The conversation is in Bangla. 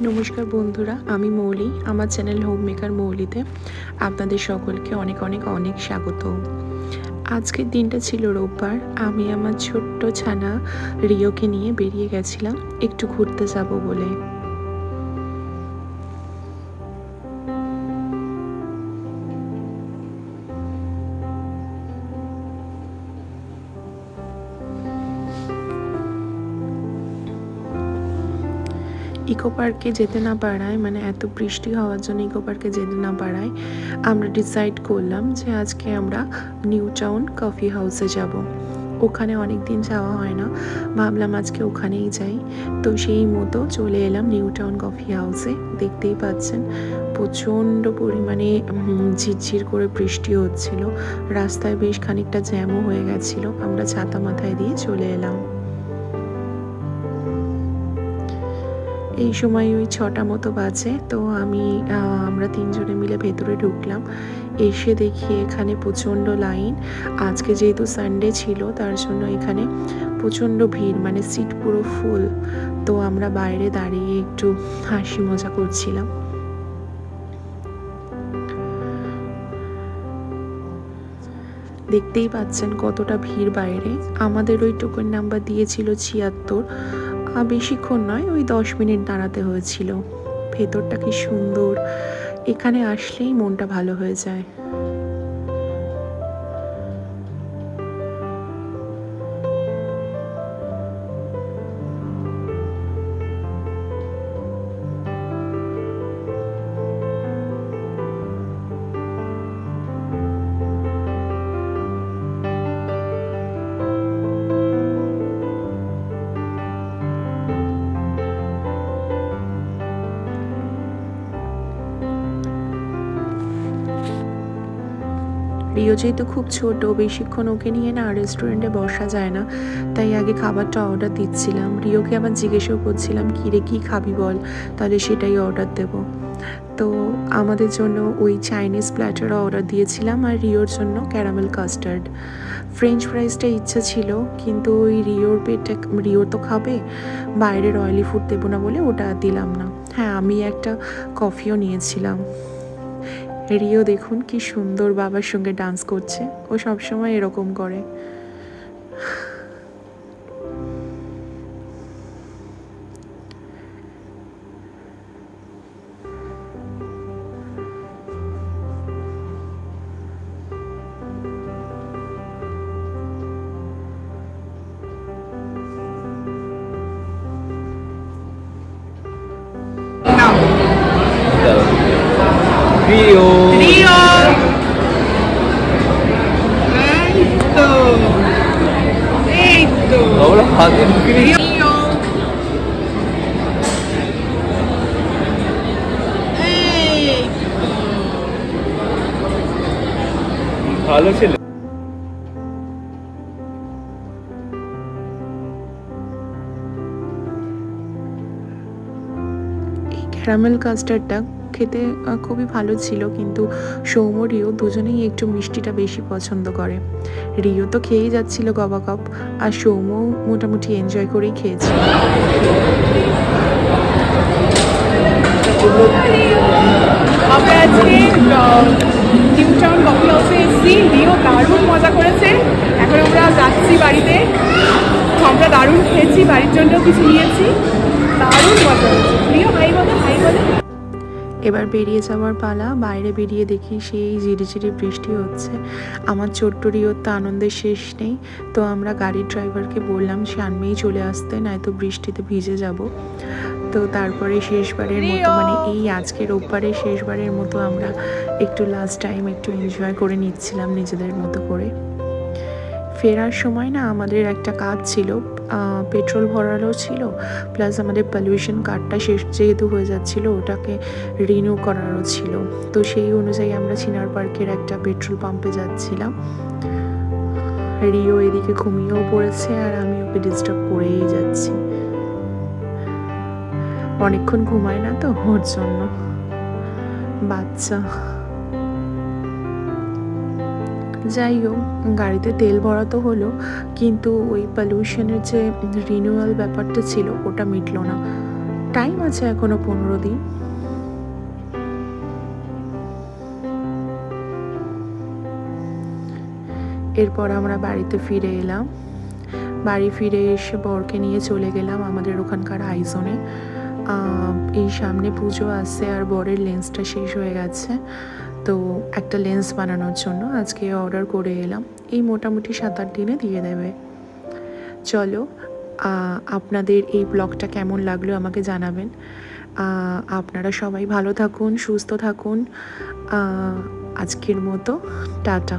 नमस्कार बंधुरा आमी मौली आमार चैनल होम मेकार मौलिते आपनादेर सकलके अनेक अनेक अनेक स्वागत। आजकेर दिनटा छिलो रविवार। आमी आमार छोट्टो छाना रियोके निये बेरिये गेछिलाम एकटु घुरते जाबो बोले। इको पार्के जेते ना पाराय माने एत बृष्टि हওয়ার জন্য इको पार्के जेते ना पाराय আমরা ডিসাইড করলাম যে আজকে আমরা নিউ টাউন কফি হাউসে যাব। ওখানে অনেক দিন যাওয়া হয় না, ভাবলাম আজকে ওখানেই যাই। তো সেই মতো চলে এলাম নিউ টাউন কফি হাউসে। দেখতেই পাচ্ছেন প্রচণ্ড পরিমাণে ঝিরঝির করে বৃষ্টি হচ্ছিল, রাস্তায় বেশ খানিকটা জ্যামও হয়ে গেছিলো। আমরা ছাতা মাথায় দিয়ে চলে এলাম। এই সময় ওই ৬টা মতো বাজে। তো আমরা তিনজনে মিলে ভেতরে ঢুকলাম। এসে দেখি এখানে প্রচণ্ড লাইন। আজকে যেহেতু সানডে ছিল তার জন্য এখানে প্রচণ্ড ভিড়, মানে সিট পুরো ফুল। তো আমরা বাইরে দাঁড়িয়ে একটু হাসি মজা করছিলাম। দেখতেই পাচ্ছেন কতটা ভিড় বাইরে। আমাদের ওই টোকেন নাম্বার দিয়েছিল ৭৬। বেশিক্ষণ নয়, ওই 10 মিনিট দাঁড়াতে হয়েছিল। ভেতরটা কি সুন্দর, এখানে আসলেই মনটা ভালো হয়ে যায়। রিও যেহেতু খুব ছোট, বেশিক্ষণ ওকে নিয়ে না রেস্টুরেন্টে বসা যায় না, তাই আগে খাবারটা অর্ডার দিচ্ছিলাম। রিওকে আবার জিজ্ঞেসও করছিলাম কী রে কী খাবি বল, তাহলে সেটাই অর্ডার দেব। তো আমাদের জন্য ওই চাইনিজ প্ল্যাটারও অর্ডার দিয়েছিলাম, আর রিওর জন্য ক্যারামেল কাস্টার্ড। ফ্রেঞ্চ ফ্রাইসটা ইচ্ছা ছিল, কিন্তু ওই রিও তো খাবে, বাইরের অয়েলি ফুড দেবো না বলে ওটা দিলাম না। হ্যাঁ, আমি একটা কফিও নিয়েছিলাম। রিও দেখুন কি সুন্দর বাবার সঙ্গে ডান্স করছে, ও সবসময় এরকম করে। Rio. Rio. Esto. Esto. Ahora hadi Rio. ভালো ছিল। এই ক্যারামেল কাস্টার্ডটা খেতে খুবই ভালো ছিল, কিন্তু সৌম রিও দুজনেই একটু মিষ্টিটা বেশি পছন্দ করে। রিও তো খেয়েই যাচ্ছিল গবাগপ, আর সৌম মোটামুটি এনজয় করেই খেয়েছিল। আমরা আজকে নিউ টাউন কফি হাউসে এসেছি। রিও দারুণ মজা করেছে। এখন আমরা যাচ্ছি বাড়িতে। আমরা দারুণ খেয়েছি, বাড়ির জন্যও কিছু নিয়েছি। দারুণ মজা হয়েছে। রিও হাই বলো, হাই বলো। এবার বেরিয়ে যাওয়ার পালা। বাইরে বেরিয়ে দেখি সেই ঝিরিঝিরি বৃষ্টি হচ্ছে। আমার ছোট্ট রিওর তো আনন্দের শেষ নেই। তো আমরা গাড়ির ড্রাইভারকে বললাম সামনেই চলে আসতে, নয়তো বৃষ্টিতে ভিজে যাব। তো তারপরে শেষবারের মতো, মানে এই আজকের রোববারে শেষবারের মতো আমরা একটু লাস্ট টাইম একটু এনজয় করে নিচ্ছিলাম নিজেদের মতো করে। ফেরার সময় না আমাদের একটা কাজ ছিল, পেট্রোল ভরারও ছিল, প্লাস আমাদের পলিউশন কার্ডটা শেষ যেহেতু হয়ে যাচ্ছিলো ওটাকে রিনিউ করারও ছিল। তো সেই অনুযায়ী আমরা চিনার পার্কের একটা পেট্রোল পাম্পে যাচ্ছিলাম। রিও এদিকে ঘুমিয়েও পড়েছে, আর আমি ওকে ডিস্টার্ব করেই যাচ্ছি। অনেকক্ষণ ঘুমায় না তো, ওর জন্য। বাচ্চা যাই হোক, গাড়িতে তেল ভরা তো হলো, কিন্তু ওই পলিউশনের যে রিনিউয়াল ব্যাপারটা ছিল ওটা মিটলো না। টাইম আছে এখনো 15 দিন। এরপর আমরা বাড়িতে ফিরে এলাম। বাড়ি ফিরে এসে বরকে নিয়ে চলে গেলাম আমাদের ওখানকার আইজনে। এই সামনে পুজো আসছে আর বরের লেন্সটা শেষ হয়ে গেছে, তো একটা লেন্স বানানোর জন্য আজকে অর্ডার করে এলাম। এই মোটামুটি 7-8 দিনে দিয়ে দেবে। চলো, আপনাদের এই ব্লগটা কেমন লাগলো আমাকে জানাবেন। আপনারা সবাই ভালো থাকুন, সুস্থ থাকুন। আজকের মতো টাটা।